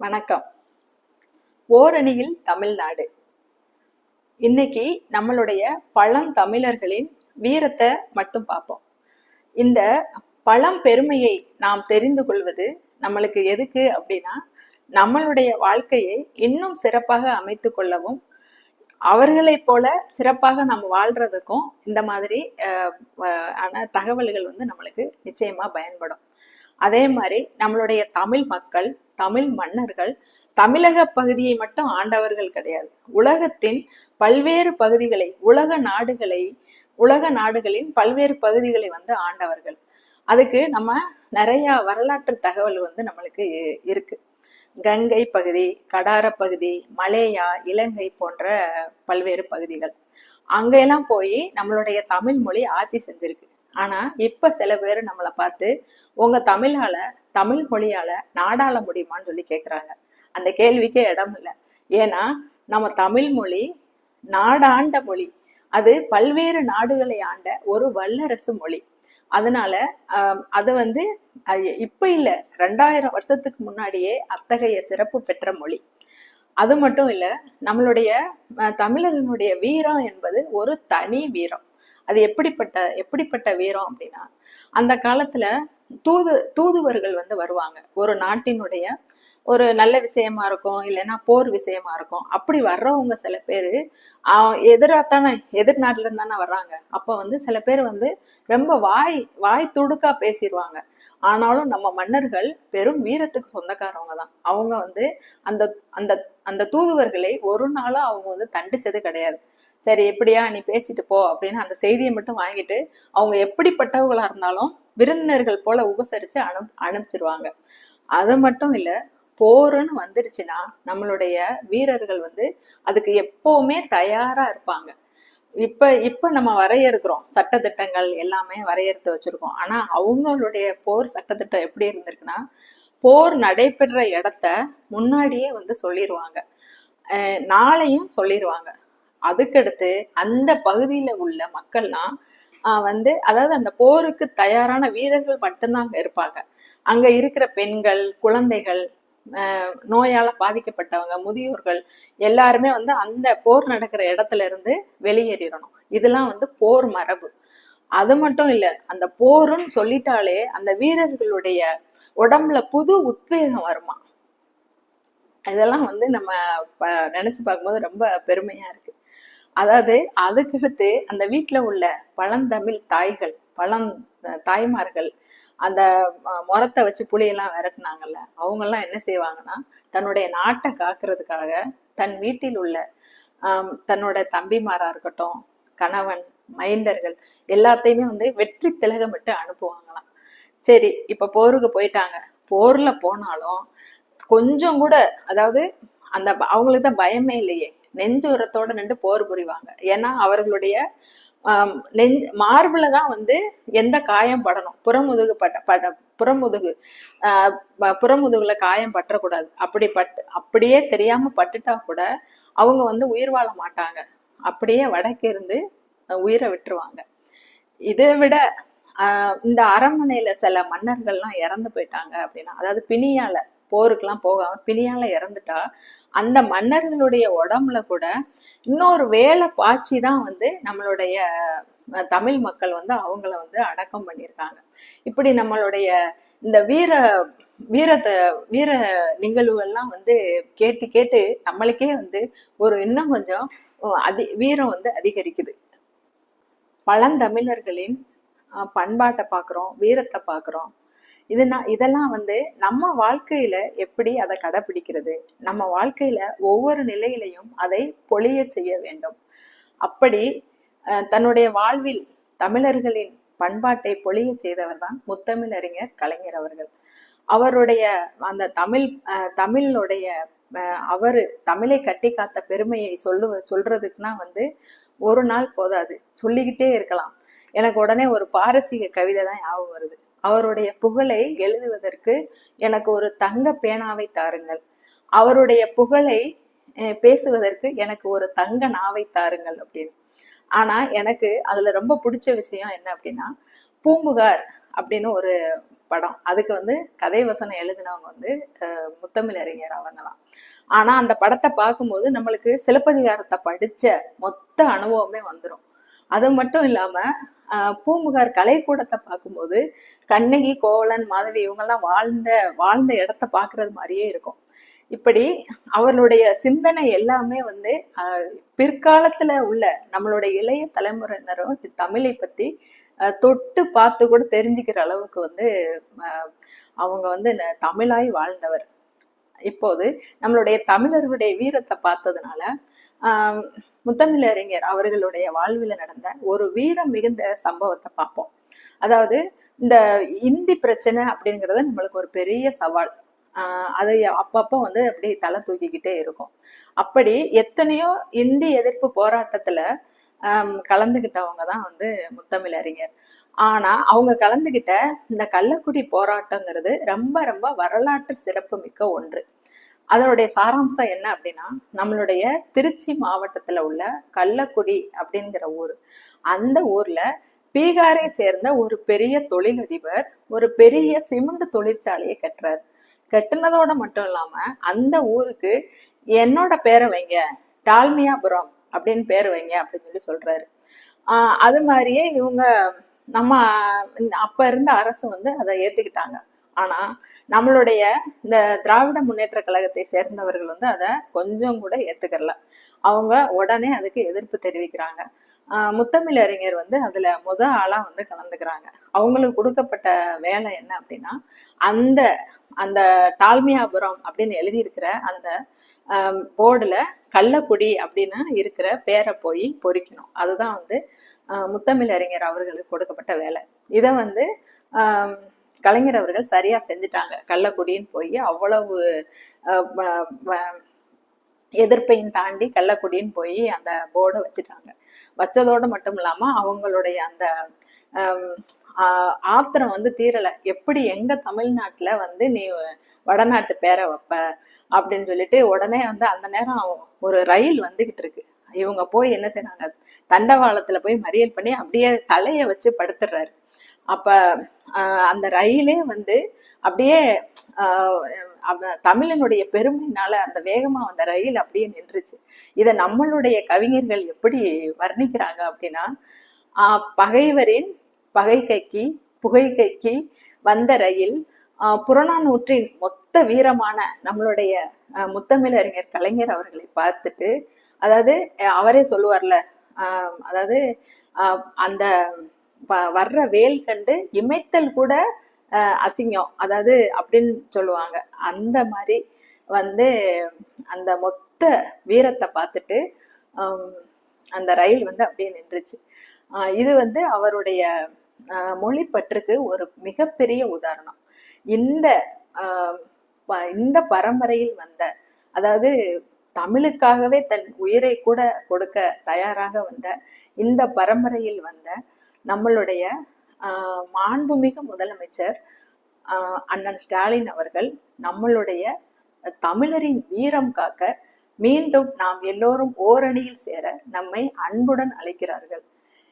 வணக்கம். ஓரணியில் தமிழ்நாடு. இன்னைக்கு நம்மளுடைய பழந்தமிழர்களின் வீரத்தை மட்டும் பார்ப்போம். இந்த பழம் பெருமையை நாம் தெரிந்து கொள்வது நம்மளுக்கு எதுக்கு அப்படின்னா, நம்மளுடைய வாழ்க்கையை இன்னும் சிறப்பாக அமைத்து கொள்ளவும், அவர்களைப் போல சிறப்பாக நம்ம வாழ்றதுக்கும் இந்த மாதிரி ஆன தகவல்கள் நம்மளுக்கு நிச்சயமா பயன்படும். அதே மாதிரி நம்மளுடைய தமிழ் மக்கள், தமிழ் மன்னர்கள் தமிழக பகுதியை மட்டும் ஆண்டவர்கள் கிடையாது. உலகத்தின் பல்வேறு பகுதிகளை, உலக நாடுகளின் பல்வேறு பகுதிகளை ஆண்டவர்கள். அதுக்கு நம்ம நிறைய வரலாற்று தகவல் நம்மளுக்கு இருக்கு. கங்கை பகுதி, கடார பகுதி, மலேயா, இலங்கை போன்ற பல்வேறு பகுதிகள், அங்கெல்லாம் போய் நம்மளுடைய தமிழ் மொழி ஆட்சி செஞ்சிருக்கு. ஆனா இப்ப சில பேர் நம்மளை பார்த்து, உங்க தமிழ் மொழியால நாடாள முடியுமான்னு சொல்லி கேக்குறாங்க. அந்த கேள்விக்கே இடம் இல்லை. ஏன்னா நம்ம தமிழ் மொழி நாடாண்ட மொழி. அது பல்வேறு நாடுகளை ஆண்ட ஒரு வல்லரசு மொழி. அதனால அது இப்ப இல்ல, 2000 வருஷத்துக்கு முன்னாடியே அத்தகைய சிறப்பு பெற்ற மொழி. அது மட்டும் இல்ல, நம்மளுடைய தமிழர்களுடைய வீரம் என்பது ஒரு தனி வீரம். அது எப்படிப்பட்ட வீரம் அப்படின்னா, அந்த காலத்துல தூதுவர்கள் வருவாங்க. ஒரு நாட்டினுடைய ஒரு நல்ல விஷயமா இருக்கும், இல்லைன்னா போர் விஷயமா இருக்கும். அப்படி வர்றவங்க சில பேரு எதிர் நாட்டுல இருந்தானே வர்றாங்க. அப்ப சில பேர் ரொம்ப வாய் துடுக்கா பேசிடுவாங்க. ஆனாலும் நம்ம மன்னர்கள் பெரும் வீரத்துக்கு சொந்தக்காரவங்க தான். அவங்க அந்த அந்த அந்த தூதுவர்களை ஒரு நாளும் அவங்க தண்டிச்சது கிடையாது. சரி, எப்படியா நீ பேசிட்டு போ அப்படின்னு அந்த செய்தியை மட்டும் வாங்கிட்டு, அவங்க எப்படிப்பட்டவங்களா இருந்தாலும் விருந்தினர்கள் போல உபசரிச்சு அனுப்பிச்சிருவாங்க. அது மட்டும் இல்ல, போருன்னு வந்துருச்சுன்னா நம்மளுடைய வீரர்கள் அதுக்கு எப்பவுமே தயாரா இருப்பாங்க. இப்ப நம்ம வரையறுக்கிறோம், சட்டத்திட்டங்கள் எல்லாமே வரையறுத்து வச்சிருக்கோம். ஆனா அவங்களுடைய போர் சட்டத்திட்டம் எப்படி இருந்திருக்குன்னா, போர் நடைபெற இடத்த முன்னாடியே சொல்லிடுவாங்க, நாளையும் சொல்லிடுவாங்க. அதுக்கடுத்து அந்த பகுதியில உள்ள மக்கள்லாம் அதாவது அந்த போருக்கு தயாரான வீரர்கள் மட்டும்தான் அங்க இருப்பாங்க. அங்க இருக்கிற பெண்கள், குழந்தைகள், நோயால பாதிக்கப்பட்டவங்க, முதியோர்கள் எல்லாருமே அந்த போர் நடக்கிற இடத்துல இருந்து வெளியேறிடணும். இதெல்லாம் போர் மரபு. அது மட்டும் இல்ல, அந்த போருன்னு சொல்லிட்டாலே அந்த வீரர்களுடைய உடம்புல புது உத்வேகம் வருமா. இதெல்லாம் நம்ம நினைச்சு பார்க்கும்போது ரொம்ப பெருமையா இருக்கு. அதாவது அதுக்கடுத்து அந்த வீட்டுல உள்ள பழந்தமிழ் தாய்மார்கள் அந்த முறத்தை வச்சு புளியெல்லாம் விரட்டினாங்கல்ல, அவங்க எல்லாம் என்ன செய்வாங்கன்னா, தன்னுடைய நாட்டை காக்குறதுக்காக தன் வீட்டில் உள்ள தன்னோட தம்பிமாரா இருக்கட்டும், கணவன், மைந்தர்கள் எல்லாத்தையுமே வெற்றி திலகமிட்டு அனுப்புவாங்களாம். சரி, இப்ப போருக்கு போயிட்டாங்க. போர்ல போனாலும் கொஞ்சம் கூட, அதாவது அவங்களுக்கு தான் பயமே இல்லையே, நெஞ்சு உரத்தோட நின்று போர் புரிவாங்க. ஏன்னா அவர்களுடைய மார்புல தான் எந்த காயம் படணும், புறமுதுகுல காயம் பற்றக்கூடாது. அப்படியே தெரியாம பட்டுட்டா கூட அவங்க உயிர் வாழ மாட்டாங்க. அப்படியே வடக்கு இருந்து உயிரை விட்டுருவாங்க. இதை விட இந்த அரண்மனையில சில மன்னர்கள்லாம் இறந்து போயிட்டாங்க அப்படின்னா, அதாவது பிணியால, போருக்கெல்லாம் போகாம பிணியால இறந்துட்டா, அந்த மன்னர்களுடைய உடம்புல கூட இன்னொரு வேலை பாய்ச்சி தான் நம்மளுடைய தமிழ் மக்கள் அவங்கள அடக்கம் பண்ணியிருக்காங்க. இப்படி நம்மளுடைய இந்த வீர நிகழ்வுகள்லாம் கேட்டு கேட்டு நம்மளுக்கே ஒரு இன்னும் கொஞ்சம் வீரம் அதிகரிக்குது. பழந்தமிழர்களின் பண்பாட்டை பாக்குறோம், வீரத்தை பாக்குறோம். இதெல்லாம் நம்ம வாழ்க்கையில எப்படி அதை கடைபிடிக்கிறது, நம்ம வாழ்க்கையில ஒவ்வொரு நிலையிலையும் அதை பொழிய செய்ய வேண்டும். அப்படி தன்னுடைய வாழ்வில் தமிழர்களின் பண்பாட்டை பொழிய செய்தவர் தான் முத்தமிழறிஞர் கலைஞர் அவர்கள். அவருடைய அந்த தமிழுடைய அவரு தமிழை கட்டி காத்த பெருமையை சொல்றதுக்குன்னா ஒரு நாள் போதாது, சொல்லிக்கிட்டே இருக்கலாம். எனக்கு உடனே ஒரு பாரசீக கவிதை தான் ஞாபகம் வருது. அவருடைய புகழை எழுதுவதற்கு எனக்கு ஒரு தங்க பேனாவை தாருங்கள், அவருடைய புகழை பேசுவதற்கு எனக்கு ஒரு தங்க நாவை தாருங்கள் அப்படின்னு. ஆனா எனக்கு அதுல ரொம்ப பிடிச்ச விஷயம் என்ன அப்படின்னா, பூம்புகார் அப்படின்னு ஒரு படம். அதுக்கு வந்து கதை வசனம் எழுதினவங்க வந்து முத்தமிழறிஞர் அவங்கலாம். ஆனா அந்த படத்தை பார்க்கும்போது நம்மளுக்கு சிலப்பதிகாரத்தை படிச்ச மொத்த அனுபவமே வந்துடும். அது மட்டும் இல்லாம பூம்புகார் கலைக்கூடத்தை பார்க்கும்போது கண்ணகி, கோவலன், மாதவி இவங்கெல்லாம் வாழ்ந்த இடத்த பாக்குறது மாதிரியே இருக்கும். இப்படி அவர்களுடைய சிந்தனை எல்லாமே வந்து பிற்காலத்துல உள்ள நம்மளுடைய இளைய தலைமுறையினரும் தமிழை பத்தி தொட்டு பார்த்து கூட தெரிஞ்சுக்கிற அளவுக்கு வந்து அவங்க வந்து தமிழாய் வாழ்ந்தவர். இப்போது நம்மளுடைய தமிழர்களுடைய வீரத்தை பார்த்ததுனால முத்தமிழறிஞர் அவர்களுடைய வாழ்வில் நடந்த ஒரு வீரம் மிகுந்த சம்பவத்தை பார்ப்போம். அதாவது இந்த இந்தி பிரச்சனை அப்படிங்கிறது நம்மளுக்கு ஒரு பெரிய சவால். அதை அப்பப்போ வந்து அப்படி தலை தூக்கிக்கிட்டே இருக்கும். அப்படி எத்தனையோ இந்தி எதிர்ப்பு போராட்டத்துல கலந்துகிட்டவங்க தான் வந்து முத்தமிழறிஞர். ஆனா அவங்க கலந்துகிட்ட இந்த கள்ளக்குடி போராட்டங்கிறது ரொம்ப ரொம்ப வரலாற்று சிறப்பு மிக்க ஒன்று. அதனுடைய சாராம்சம் என்ன அப்படின்னா, நம்மளுடைய திருச்சி மாவட்டத்துல உள்ள கள்ளக்குடி அப்படிங்கிற ஊர். அந்த ஊர்ல பீகாரை சேர்ந்த ஒரு பெரிய தொழிலதிபர் ஒரு பெரிய சிமெண்ட் தொழிற்சாலையை கட்டுறாரு. கட்டுனதோட மட்டும் இல்லாம அந்த ஊருக்கு என்னோட பேரை வைங்க, டால்மியாபுரம் அப்படின்னு பேர் வைங்க அப்படின்னு சொல்றாரு. அது மாதிரியே இவங்க நம்ம அப்ப இருந்த அரசு வந்து அதை ஏத்துக்கிட்டாங்க. ஆனா நம்மளுடைய இந்த திராவிட முன்னேற்ற கழகத்தை சேர்ந்தவர்கள் வந்து அதை கொஞ்சம் கூட ஏத்துக்கல. அவங்க உடனே அதுக்கு எதிர்ப்பு தெரிவிக்கிறாங்க. முத்தமிழறிஞர் வந்து அதுல ஆளா வந்து கலந்துக்கிறாங்க. அவங்களுக்கு கொடுக்கப்பட்ட வேலை என்ன அப்படின்னா, அந்த அந்த டால்மியாபுரம் அப்படின்னு எழுதியிருக்கிற அந்த போர்டுல கள்ளக்குடி அப்படின்னு இருக்கிற பேரை போய் பொறிக்கணும். அதுதான் வந்து முத்தமிழறிஞர் அவர்களுக்கு கொடுக்கப்பட்ட வேலை. இதை வந்து கலைஞர் அவர்கள் சரியா செஞ்சுட்டாங்க. கள்ளக்குடின்னு போய் அவ்வளவு எதிர்ப்பையும் தாண்டி கள்ளக்குடின்னு போய் அந்த போர்டை வச்சுட்டாங்க. வச்சதோடு மட்டும் இல்லாம அவங்களுடைய அந்த ஆத்திரம் வந்து தீரலை. எப்படி எங்க தமிழ்நாட்டுல வந்து நீ வடநாட்டு பேரை வைப்ப அப்படின்னு சொல்லிட்டு உடனே வந்து அந்த நேரம் ஒரு ரயில் வந்துகிட்டு இருக்கு. இவங்க போய் என்ன செய்யறாங்க, தண்டவாளத்துல போய் மறியல் பண்ணி அப்படியே தலைய வச்சு படுத்துடுறாரு. அப்ப அந்த ரயிலே வந்து அப்படியே தமிழனுடைய பெருமையினால அந்த வேகமா அந்த ரயில் அப்படியே நின்றுச்சு. இத நம்மளுடைய கவிஞர்கள் எப்படி வர்ணிக்கிறாங்க அப்படின்னா, பகைவரின் பகை கைக்கு புகை கைக்கு வந்த ரயில் புறநானூற்றின் மொத்த வீரமான நம்மளுடைய முத்தமிழறிஞர் கலைஞர் அவர்களை பார்த்துட்டு, அதாவது அவரே சொல்லுவார்ல, அதாவது அந்த வர்ற வேல் கண்டு இமைத்தல் கூட அசிங்கம், அதாவது அப்படின்னு சொல்லுவாங்க. அந்த மாதிரி வந்து அந்த மொத்த வீரத்தை பார்த்துட்டு அந்த ரயில் வந்து அப்படியே நின்றுச்சு. இது வந்து அவருடைய மொழி பற்றுக்கு ஒரு மிகப்பெரிய உதாரணம். இந்த இந்த பரம்பரையில் வந்த, அதாவது தமிழுக்காகவே தன் உயிரை கூட கொடுக்க தயாராக வந்த இந்த பரம்பரையில் வந்த நம்மளுடைய மாண்புமிகு முதலமைச்சர் அண்ணன் ஸ்டாலின் அவர்கள் நம்மளுடைய தமிழரின் வீரம் காக்க மீண்டும் நாம் எல்லோரும் ஓரணியில் சேர நம்மை அன்புடன் அழைக்கிறார்கள்.